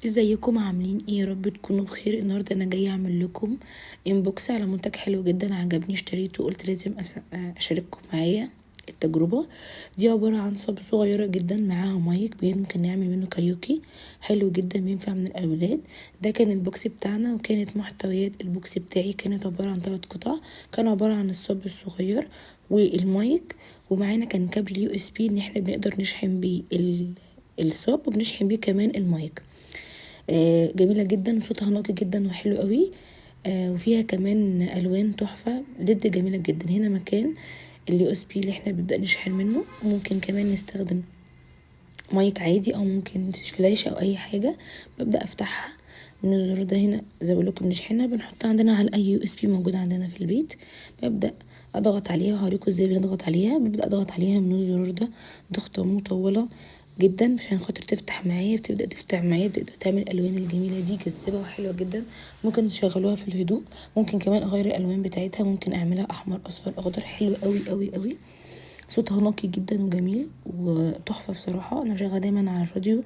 ازيكم عاملين ايه؟ يا رب تكونوا بخير. النهارده انا جايه اعمل لكم انبوكس على منتج حلو جدا عجبني اشتريته، قلت لازم اشارككم معايا التجربه دي. عباره عن صب صغيره جدا معاها مايك ممكن نعمل منه كاريوكي، حلو جدا بينفع من الاولاد. ده كان البوكس بتاعنا، وكانت محتويات البوكس بتاعي كانت عباره عن 3 قطع. كان عباره عن الصب الصغير والمايك، ومعانا كان كابل يو اس بي ان احنا بنقدر نشحن بيه الصب، وبنشحن بيه كمان المايك. جميله جدا وصوتها نقي جدا وحلو قوي. وفيها كمان الوان تحفه ليد جميله جدا. هنا مكان اليو اس بي اللي احنا بنبدا نشحن منه، ممكن كمان نستخدم مايك عادي او ممكن فلاشه او اي حاجه. ببدا افتحها من الزرار ده. هنا زي ما بقول لكم بنشحنها، بنحطها عندنا على اي يو اس بي موجود عندنا في البيت. ببدا اضغط عليها، وهوريكم ازاي بنضغط عليها. ببدا اضغط عليها من الزرار ده ضغطه مطوله جدا عشان خاطر تفتح معايا. بتبدا تفتح معايا، بتبدا تعمل الالوان الجميله دي جذابه وحلوه جدا. ممكن تشغلوها في الهدوء، ممكن كمان اغير الالوان بتاعتها، ممكن اعملها احمر اصفر اخضر. حلو قوي قوي قوي، صوتها نقي جدا وجميل وتحفه بصراحه. انا شغاله دايما على الراديو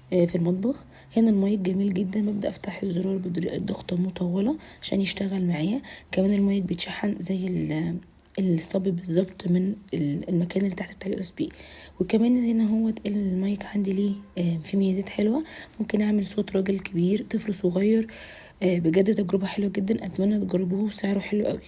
في المطبخ. هنا المايك جميل جدا، ببدا افتح الزرار بضغطه مطوله عشان يشتغل معايا. كمان المايك بيتشحن زي الصب بالظبط من المكان اللي تحت بتاع اليو اس بي. وكمان هنا هو المايك عندي ليه في ميزات حلوه، ممكن اعمل صوت راجل كبير، طفل صغير. بجد تجربه حلوه جدا، اتمنى تجربوه وسعره حلو قوي.